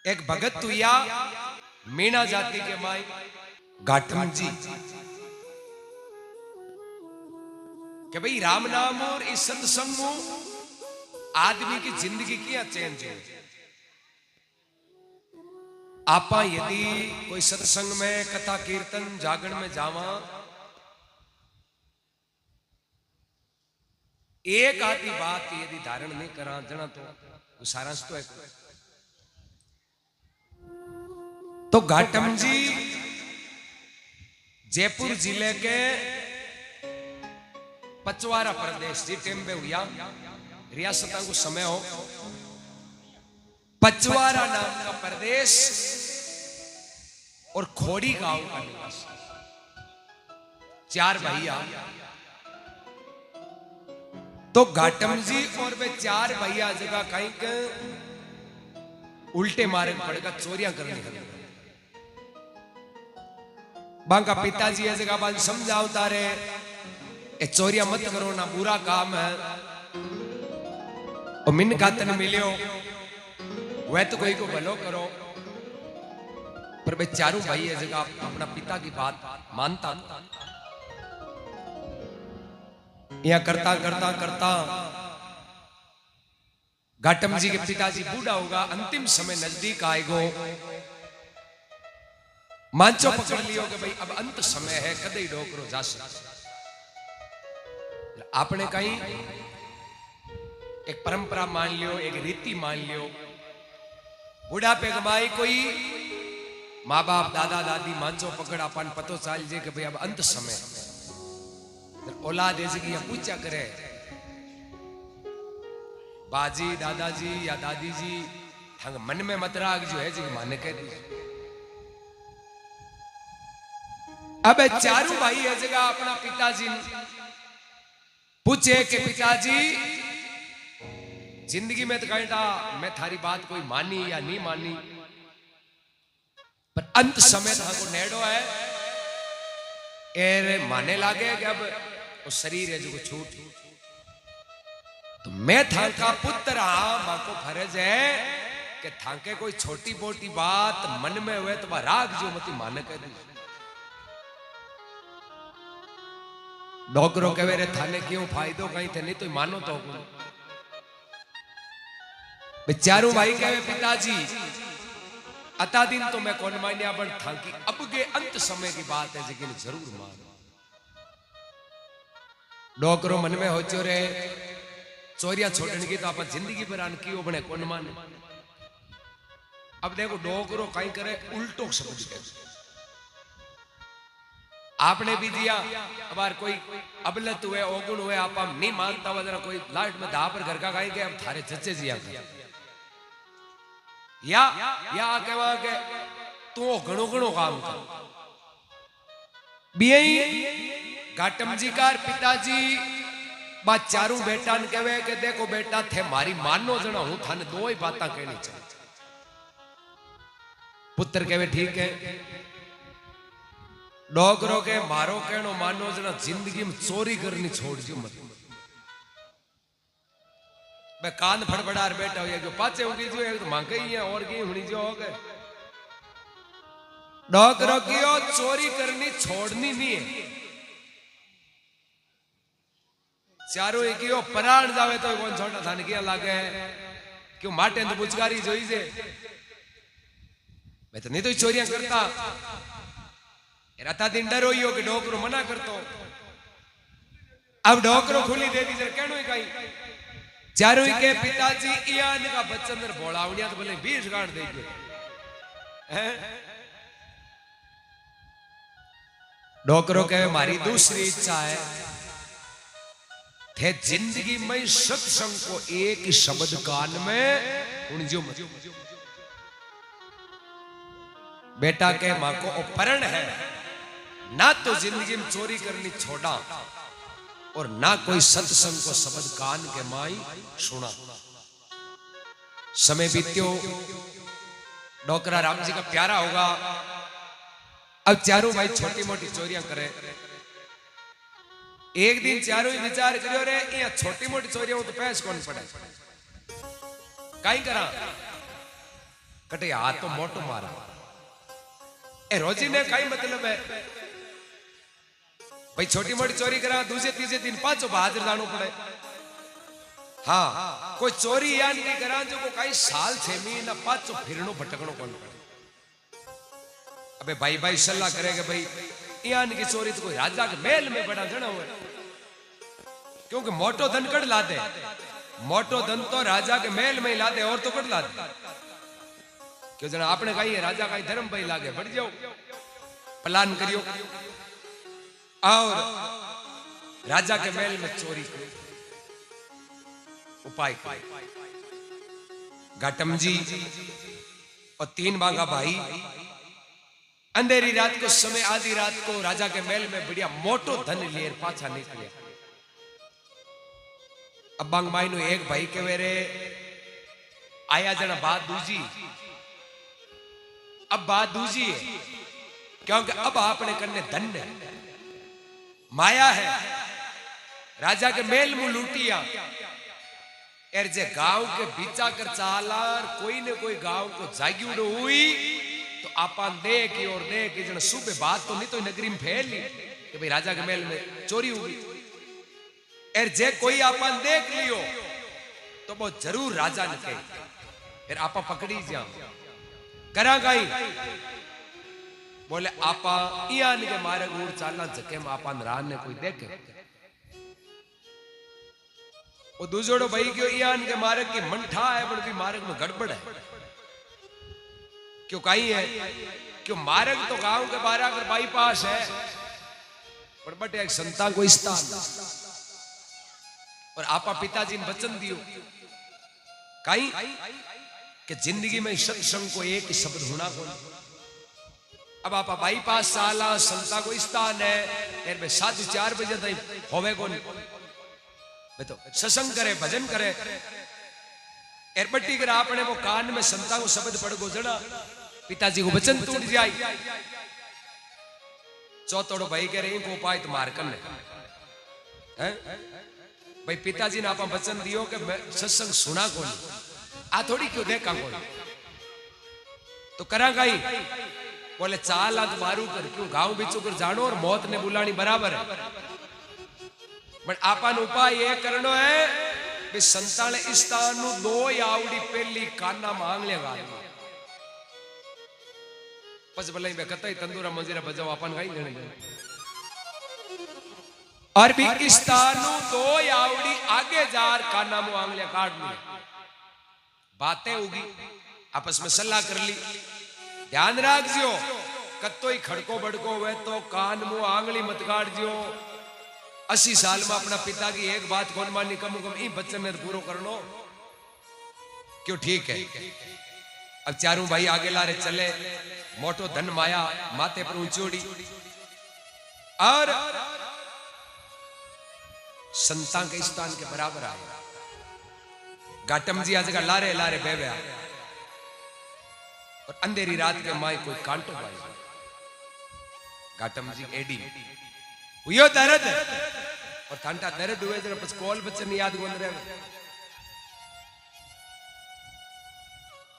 एक भगत तुया मीणा जाति के माई घाटम जी कि भाई राम नाम और इस सत्संग आदमी की जिंदगी क्या चेंज हो। आपा यदि कोई सत्संग में कथा कीर्तन जागरण में जावा एक आधी बात यदि धारण नहीं करा जना तो सारांश तो है। तो घाटम जी जयपुर जिले के पचवारा प्रदेश जी टेम्बे हुआ रियासत को समय हो पचवारा नाम का प्रदेश और खोड़ी गांव का निवास। चार भैया तो घाटम जी और वे चार भैया जगह कहीं के उल्टे मारे पड़ेगा चोरियां करने लगे। बांका पिताजी ऐसे का बात समझावता रे ए चोरियां मत करो ना बुरा काम है और मिन खातन मिलियो वह तो कोई को भलो करो। पर वे चारों भाई ऐसे का अपना पिता की बात मानता यहां करता करता करता घाटम जी के पिताजी बूढ़ा होगा अंतिम समय नजदीक आएगो। मांचो पकड़ लियो कि भाई अब अंत समय है कदे डोकरो जा आपने कहीं एक परंपरा मान लियो एक रीति मान लियो बुढ़ापे कमाई कोई माँ बाप दादा दादी मांचो पकड़ अपन पतो चाल जे कि भाई अब अंत समय औलाद ऐसे की पूछा करे बाजी दादाजी या दादी जी थंग मन में मत राग जो है जी माने कह दी। अब चारों भाई है जगह अपना पिताजी पूछे कि पिताजी जिंदगी में तो कहता मैं थारी बात कोई मानी या नहीं मानी पर अंत समय को नेड़ो है एर माने लागे कि अब वो शरीर है जो छूट तो मैं थाका पुत्र हाँ मां को फर्ज है कि थाके कोई छोटी मोटी बात मन में हुए तो वह राग जो मती माने कर दी। डॉकरो कहे रे थाने क्यों फायदो कहीं थे नहीं तो मानो तो चारों भाई कहे पिताजी अता दिन तो मैं कौन मान्या बन था कि अब के अंत समय की बात है लेकिन जरूर मानो। डॉकरो मन में हो चो रे चोरियां छोड़ने की तो आप जिंदगी पर आन की बने कौन माने। अब देखो डॉकरो कहीं करे उल्टो शब्द कहे आपने भी दिया अबार कोई अबलत हुए ओगुण हुए आप नहीं मानता हुआ जरा कोई लाइट में धा पर घर का गाई के अब थारे चचे जिया या कहवा के तू घणो घणो काम कर बियई घाटम जी का पिताजी बा चारों बेटा ने कहे कि देखो बेटा थे मारी मानो जना हूं थाने दो ही बातें कहनी चाहिए। पुत्र कहे ठीक है डॉकरो के मारो कहनो मानो जना जिंदगी में चोरी करनी छोड़ जो मत मैं कान फड़फड़ार बैठा हुआ जो पाचे होगी जो एक तो मांगे ही है और की हुनी जो हो गए डॉकरो की चोरी करनी छोड़नी नहीं है चारों एक प्राण जावे तो कौन छोटा थाने किया लागे क्यों माटे तो पुचकारी जोई से मैं तो नहीं तो चोरियां करता रता दिन डर हो कि डोकरो मना करतो अब डोकरो खुली दे दी जर कहनो कहीं चारों के पिताजी इयान का बच्चन बोलावड़िया तो बोले 20 गांठ दे दे डोकरो कहे मारी दूसरी इच्छा है थे जिंदगी में सत्संग को एक शब्द कान में उनजो मत बेटा के मां को अपहरण है ना तो जिंदगी में चोरी करनी छोड़ा और ना कोई सत्संग को शब्द कान के माई सुना। समय बीत्यो डोकरा राम जी का प्यारा होगा अब चारों भाई छोटी मोटी चोरियां करे एक दिन चारों ही विचार करियो रे ये छोटी मोटी चोरियां तो पैस कौन पड़े कहीं करा कटे हाथ तो मोटो मारा ए रोजी ने कई मतलब है भाई छोटी मोटी चोरी करा दूसरे तीसरे दिन पांचों बहादुर जानो पड़े हाँ कोई चोरी या नहीं करा जो को कई साल 6 महीना पांचों फिरनो भटकनो कौन पड़े अबे भाई भाई सलाह करेगा भाई यान की चोरी तो कोई राजा के महल में बड़ा जना हुआ क्योंकि मोटो धन कट लाते मोटो धन तो राजा के महल में ही लाते और तो कट लाते क्यों जना आपने कही है राजा का धर्म भाई लागे बढ़ जाओ प्लान करियो और राजा के महल में चोरी करो उपाय घाटम जी और 3 बांगा भाई अंधेरी रात को समय आधी रात को राजा के महल में बढ़िया मोटो धन लेर पाछा निकले अब बांग माई नो एक भाई के वेरे आया जना बात दूजी अब बात दूजी है क्योंकि अब आपने करने धन माया है राजा के मेल मुंह लूटिया एर जे गांव के बीचा कर चालार कोई ने कोई गांव को जागी उड़ हुई तो आपान देख और देख जन सुबह बात तो नहीं तो नगरी में फैली कि भाई राजा के महल में चोरी हुई एर जे कोई आपान देख लियो तो वो जरूर राजा ने कही फिर आपा पकड़ी जा करा गई बोले आपा इयान के मारे गुड़ चालना जके में आपान रान ने कोई देखे वो दूसरों भाई क्यों इयान के मार्ग की मंठा है पर भी मार्ग में गड़बड़ है क्यों कहीं है क्यों मार्ग तो गांव के बाहर अगर बाईपास है पर बट एक संता को स्थान और आपा पिताजी ने वचन दियो कहीं कि जिंदगी में सत्संग को एक ही शब्द होना कौन अब आपा बाईपास साला संता को स्थान है एर में 7 से 4 बजे तक होवे कौन तो सत्संग करे भजन करे एरबट्टी कर आपने वो कान में संता को शब्द पड़ गो जड़ा पिताजी को वचन टूट जाए चौथोड़ो भाई कह रहे इनको उपाय तो मार करने हैं भाई पिताजी ने आप वचन दियो कि मैं सत्संग सुना कौन आ थोड़ी क्यों देखा कौन तो करा गई बोले चाल आग मारू कर क्यों गांव बिचू कर जानो और मौत ने बुलानी बराबर है पर आपन उपाय ये करनो है कि संतान स्थान नु 2 आवड़ी पहली काना मांग लेगा पछ भले में कतई तंदूरा मंजीरा बजाओ अपन कहीं गणे और भी स्थान नु 2 आवड़ी आगे जार काना मु आंगले काटनी बातें होगी आपस में सलाह कर ली ध्यान रखजियो कतई खड़को बड़को हुए तो कान मु आंगली मत काटजियो 80 साल में अपना पिता की एक बात कौन मानी कम कम बच्चन ने पूरा करनो क्यों ठीक है अब चारों भाई आगे लारे चले मोटो धन माया माथे पर ऊंचोड़ी और संतान के स्थान के बराबर आए घाटम जी आज का लारे लारे बेवे और अंधेरी रात के माई कोई कांटो भाई घाटम जी एडी यो दर्द और ठंडा दर्द हुए जरा बस कॉल बच्चन याद गोल रहे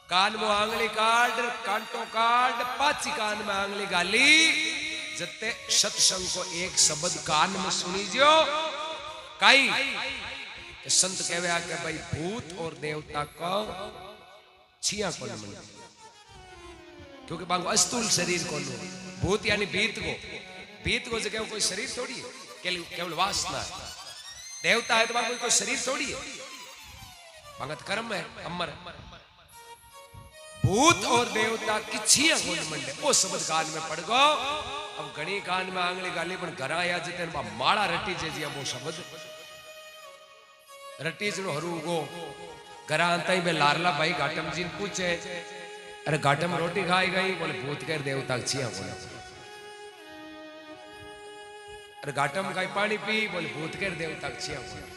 कान में आंगली काट कांटो काट पाची कान में आंगली गाली जते सत्संग को एक शब्द कान में सुनी जो कई संत कहवे के भाई भूत और देवता को छिया को मन क्योंकि बांगो अस्तूल शरीर को भूत यानी भीत को जगह कोई शरीर थोड़ी है केवल वासना है देवता है तो कोई शरीर थोड़ी है भगत कर्म है अमर भूत और देवता किछिया गुण मंडे वो शब्द कान में पड़ गो अब घणी कान में आंगली गाली पण घरा या जते माड़ा रटी जे जी वो शब्द रटी जनो हरू गो घरा अंतई में लारला भाई घाटम जी ने पूछे अरे घाटम रोटी खाई गई बोले भूत कर देवता छिया बोले अरे घाटम का पानी पी बोले भूत कर देवता छिया बोले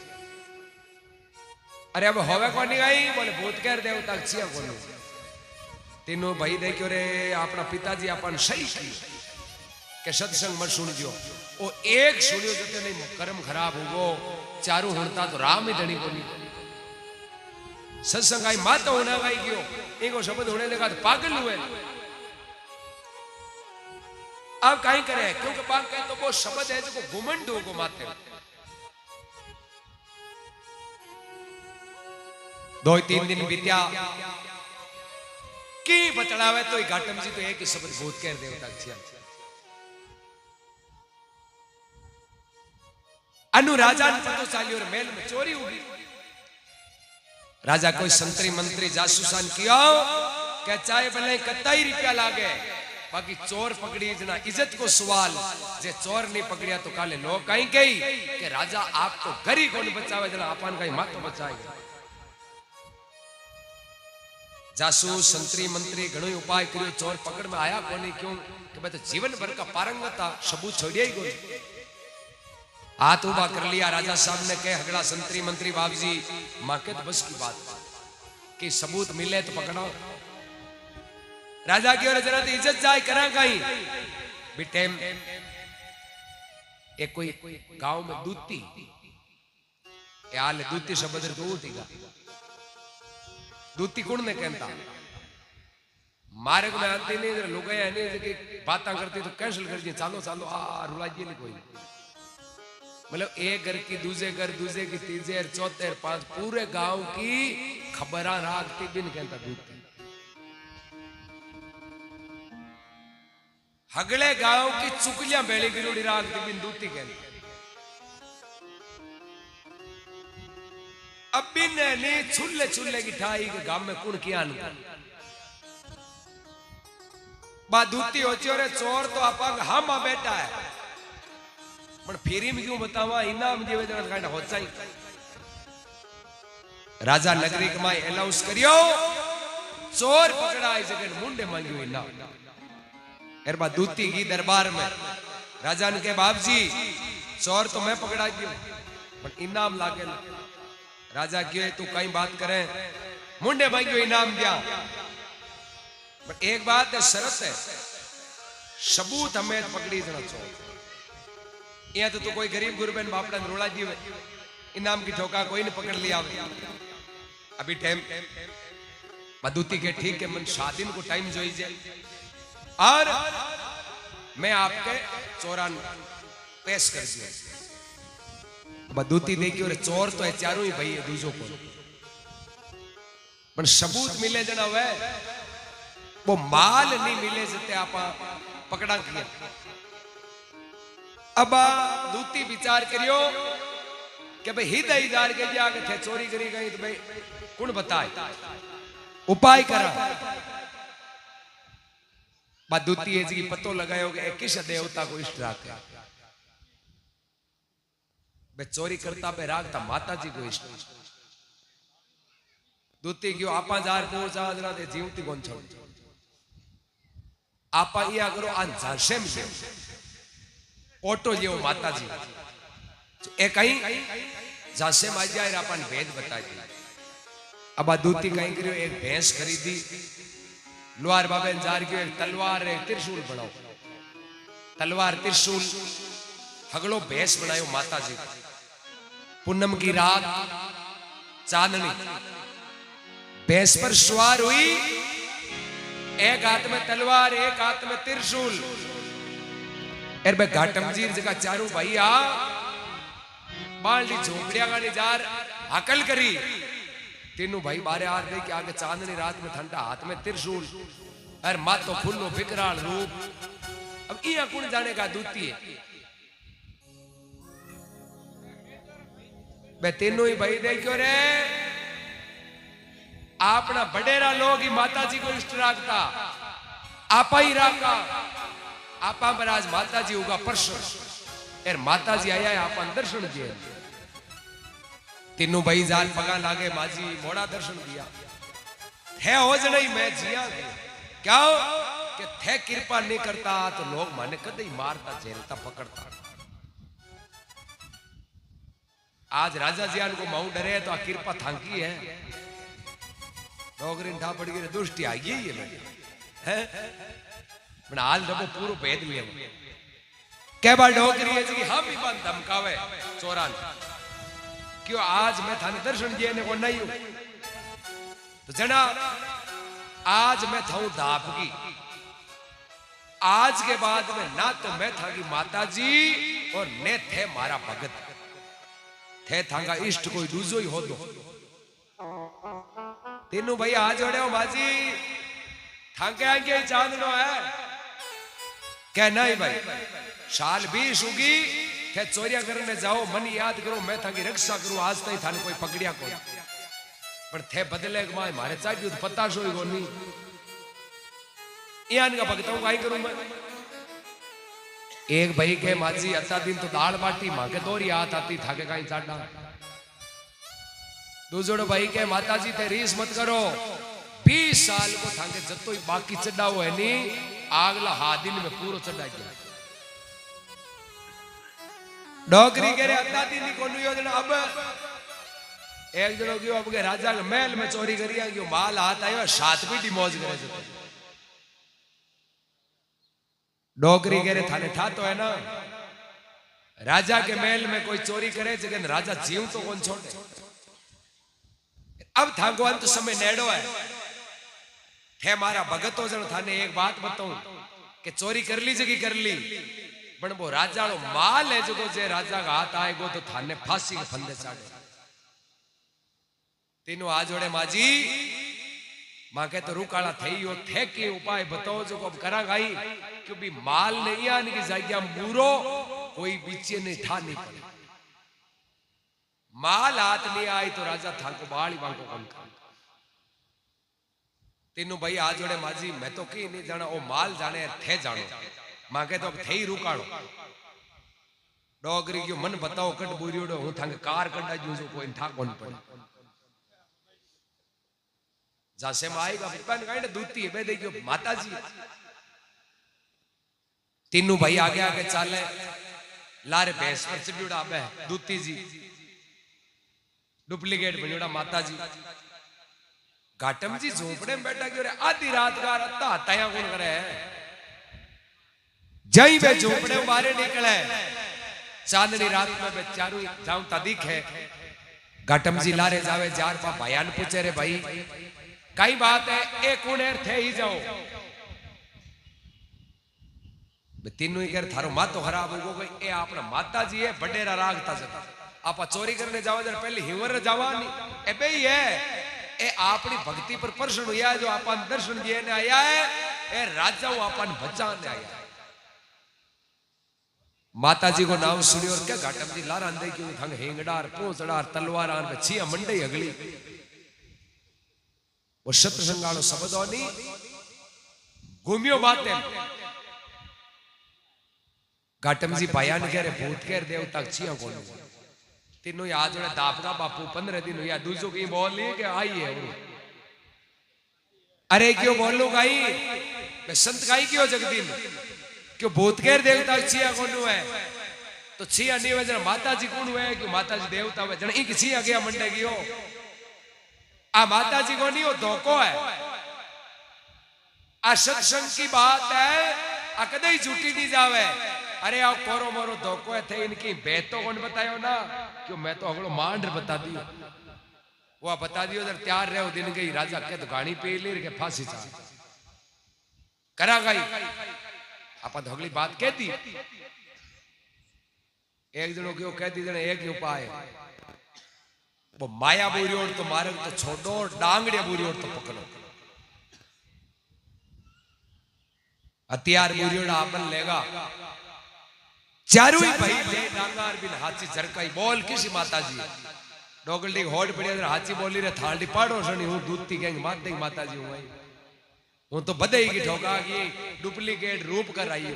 अरे अब होवे कोनी गई बोले भूत कर देवता छिया बोले तीनों भाई देखो रे अपना पिताजी अपन सही की के सत्संग मत सुनजो ओ एक सुनियो जते नहीं कर्म खराब होगो चारों हणता तो राम ही धनी कोनी सत्संग आई माता होना गई गयो इनको शब्द होने लगा तो पागल हुए। अब कहीं करे क्योंकि पाग कहे तो वो शब्द है जो घुमंड को माते। 2-3 दिन बीत्या की बतलावे तो घाटम जी तो एक ही शब्द भूत कह देवता छिया। अनु राजा ने पतो चालियो और महल में चोरी हुई। राजा कोई संतरी मंत्री जासूसान किया क्या चाहे भले कत्ता ही रुपया लागे बाकी चोर पकड़ी जना इज्जत को सवाल जे चोर नहीं पकड़िया तो काले लोग कहीं कही कि राजा आपको गरी कौन बचावे जना अपन कहीं मत बचाएगा। जासूस संतरी मंत्री घणो उपाय करियो चोर पकड़ में आया कोनी क्यों कि मैं तो जीवन भर का पारंगत था सबूत छोड़िया ही कोनी। हाथ उबा कर लिया राजा साहब ने कहे हगड़ा संतरी मंत्री बाप जी मां के तो बस की बात कि सबूत मिले तो पकड़ो। राजा की ओर जरा इज्जत जाए करा कहीं बेटे एक कोई गांव में दूती याल दूती शब्द तो उठेगा दूती कौन ने कहता मार्ग में आती नहीं लोग बात करती तो कैंसिल कर दिए चालो चालो रुलाइए नहीं कोई मतलब एक घर की दूसरे घर दूसरे की तीसरे चौथे पांच पूरे गांव की खबर राखती बिन कहता दूती हगले गांव की चुकलियां बेली गिरोड़ी राखती बिन दूती कहता। अब बिन ने छुल्ले छुल्ले की ठाई के गांव में कुण किया बात दूती होती और चोर तो आपा हम बेटा है पर फेरी में क्यों बतावा इनाम जेवे जना कांड होचा ही। राजा नगरी कमाई अनाउंस करियो चोर पकड़ा इस जगह मुंडे मांगियो इनाम। एर बात दूती की दरबार में राजा ने कहे बाप जी चोर तो मैं पकड़ा दियो पर इनाम लागे राजा क्यों तू कहीं बात करे मुंडे मांगियो इनाम दिया पर एक बात है शर्त है सबूत हमें पकड़ी जना चोर यहाँ तो कोई गरीब गुरबेन बापड़ा रोड़ा जी इनाम की ठोका कोई नहीं पकड़ लिया अभी टाइम मधुती के ठीक है मन शादी को टाइम जो और मैं आपके चोरान पेश कर दिया मधुती देखी और चोर तो है चारों ही भाई है दूसरों को पर सबूत मिले जना वे वो माल नहीं मिले जते आप पकड़ा किया। अब दूती विचार करियो कि भाई हिदाई जार के जाके थे चोरी करी गई तो भाई कौन बताए उपाय करा बात दूती है जी पतो लगायो कि किस देवता को इष्ट राखे भाई चोरी करता पे राखता माता जी को इष्ट दूती क्यों आपा जार पहुंचा जरा दे जीवती कौन छोड़ आपा ये करो आन झांसे में ओटो जेव माता जी ए कहीं झांसे में जाए अपन भेद बता दी। अब दूती कहीं करियो एक भैंस खरीदी लोहार बाबे जार के एक तलवार एक त्रिशूल बनाओ तलवार त्रिशूल हगड़ो भैंस बनायो माता जी पूनम की रात चांदनी भैंस पर सवार हुई एक हाथ में तलवार एक हाथ में त्रिशूल एर बे घाटम जी जगह चारों भाई आ बाली झोपड़िया गाड़ी जार हकल करी तीनों भाई बारे आ दे कि आगे चांदनी रात में ठंडा हाथ में त्रिशूल अरे माँ तो फुल्लो फिकराल रूप अब ये कौन जाने का दूती है बे तीनों ही भाई देखो रे अपना बडेरा लोग ही माता जी को इष्ट रखता आपा ही रखा आपा पर आज माता जी होगा प्रश्न एर माता जी आया है आपा दर्शन दिए तीनों भाई जान पगा लागे माजी मोड़ा दर्शन दिया है हो नहीं मैं जिया क्या हो कि थे कृपा नहीं करता तो लोग माने कदे ही मारता झेलता पकड़ता। आज राजा जियान को माऊ डरे तो आ कृपा थांकी है डोगरी ढा पड़ गई दुष्टि आ गई है पण हाल डबो पूरो भेद लिया के बार डोगरी है जी हम ही बंद धमकावे चोरान क्यों आज मैं थाने दर्शन दिए ने को नहीं हूं तो जना आज मैं थाऊ धापगी, आज के बाद में ना तो मैं थागी माता जी और ने थे मारा भगत, थे थांगा इष्ट कोई दूजो ही हो दो। तीनों भाई आज जोड़े हो बाजी, थांके आगे चांदनो है क्या नहीं भाई, साल 20 होगी थे चोरिया करने जाओ, मन याद करो मैं थाकी रक्षा करूं, आज तक थाने कोई पकड़िया को, पर थे बदले माए मारे चाहिए तो पता सोई को नहीं, यान का भगतों का ही करूं मैं। एक भाई के माजी अता दिन तो दाल बाटी मां के दोरी हाथ आती थाके कहीं चाटा। दूसरे भाई के माता जी थे रीस मत करो, 20 साल को थाके जतो ही बाकी चढ़ाओ है नी, आगला हाथ दिन में पूरा चढ़ा गया। डोगरी के रे अता दिन को योजना अब एक जनो क्यों अब के राजा के महल में चोरी करिया क्यों माल हाथ आयो सात भी मौज करे जतो। डोगरी के रे थाने था तो है ना, राजा के महल में कोई चोरी करे जगह राजा जीव तो कौन छोड़े। अब थाको अंत समय नेड़ो है, थे मारा भगत हो जन थाने एक बात बताऊं कि चोरी कर ली जगी कर ली, पण वो राजा लो माल है जो जे राजा का हाथ आएगो तो थाने फांसी के फंदे चाड़े। तीनों आज जोड़े माजी मां के तो रुकाला थे यो थे के उपाय बताओ जो को करा गई, क्योंकि माल नहीं आने की जागिया मूरो कोई बीचे नहीं था नहीं पड़े, माल हाथ नहीं आई तो राजा था को बाली बांको कम कर। तीनों भाई आज जोड़े माजी मैं तो की नहीं जाना, ओ माल जाने थे जानो, मां के तो अब थे ही रुकाड़ो। डोगरी क्यों मन बताओ कट बुरियोड़ो हूं थांगे कार कटा जो कोई था कौन पड़े, जैसे में आएगा पप्पा ने कहा दूती है मैं देखियो माता जी। तीनों भाई आगे आगे चाले, लारे भैंस पर चढ़ियोड़ा आबे दूती जी, डुप्लीकेट बनियोड़ा माता जी। घाटम जी झोपड़े में बैठा क्यों रे, आधी रात का रत्ता हताया कौन करे है, जई वे झोपड़े बाहर निकले चांदनी रात में बेचारू जाऊं ता दिखे। घाटम जी लारे जावे जार पा भाईयान पूछे रे भाई कई बात है, एक कुनेर थे ही जाओ, तीनों ही कर थारो मातो खराब हो गई, ए अपना माता जी है बडेरा रागता जता, आप चोरी करने जाओ जरा पहले हिवर जावानी ए बे ही है, ए अपनी भक्ति पर प्रसन्न हुआ जो अपन दर्शन दिए ने आया है, ए राजा अपन बचाने आया है। माता जी को नाम सुनियो और क्या घाटम जी लारा अंदे क्यों थंग हेंगडार पोंचडार तलवार आन पे छिया मंडई अगली, वो शत्रु संगालो सबदोनी घूमियो बातें। घाटम जी भाया ने कह रहे भूत कह देवता छिया कौन, तीनों आज जोड़े दापका बापू 15 दिन हुआ, दूसरों की बोल ली कि आई है वो, अरे क्यों बोल लो गाई मैं संत गाई क्यों जगदीन क्यों भूत कह देवता छिया कौन है, तो छिया नहीं वजह माता जी कौन हुए क्यों माता जी देवता हुए जन एक छिया गया मंडे की हो, आ माता जी को नहीं वो धोखो है, आ सत्संग की बात है, आ कदे झूठी नहीं जावे। अरे आओ कोरो मोरो धोखो है थे इनकी बेत तो कौन बतायो ना, क्यों मैं तो अगलो मांड बता दियो, वो बता दियो जर तैयार रहे दिन गई राजा के तो गाड़ी पे ले के फांसी चा करा गई, आप अगली बात कह दी, एक जनों क्यों कह दी जन एक ही उपाय, वो माया बुरी ओर तो मार्ग तो छोड़ो, डांगड़िया बुरी ओर तो पकड़ो, हथियार बुरी ओर आपन लेगा, चारों ही भाई ले डांगार बिन हाथी झरकाई बोल किसी माता जी, डोगलडी होड़ पड़ी अगर हाथी बोली रे थालडी पाड़ो सनी हूं दूती गैंग मात दे माता जी हूं हूं तो बदई की ठोका की डुप्लीकेट रूप कर आई हो,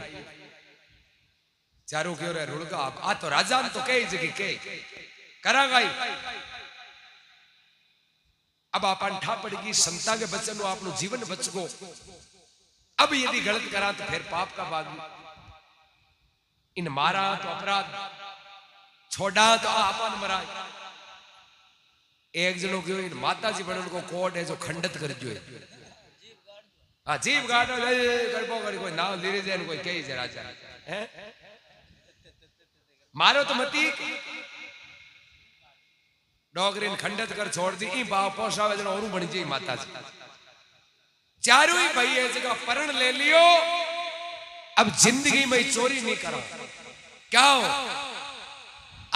चारों क्यों रे रुड़का आ तो राजा तो कई जगह के करा गई। अब आपन ठा पड़ेगी संता के बचन आपनो जीवन बच गो, अब यदि गलत करा तो फिर पाप का भागी, इन मारा तो अपराध छोड़ा तो आपन मरा। एक जनो क्यों इन माता जी बड़न को कोर्ट है जो खंडित कर जो हाँ जीव गाड़ो करबो करी कोई नाम ले जाए कोई कही जे राजा है मारो तो मती डोगरीन खंडित कर छोड़ दी ई बाप पोसावे जनो औरू बन जी माता जी चारों ही भाई है जगह परण ले लियो, अब जिंदगी में चोरी नहीं करो। क्या हो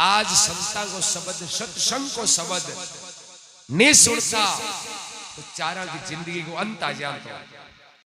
आज संता को शब्द सत्संग को शब्द नहीं सुनता तो चारा की जिंदगी को अंत आ जाता।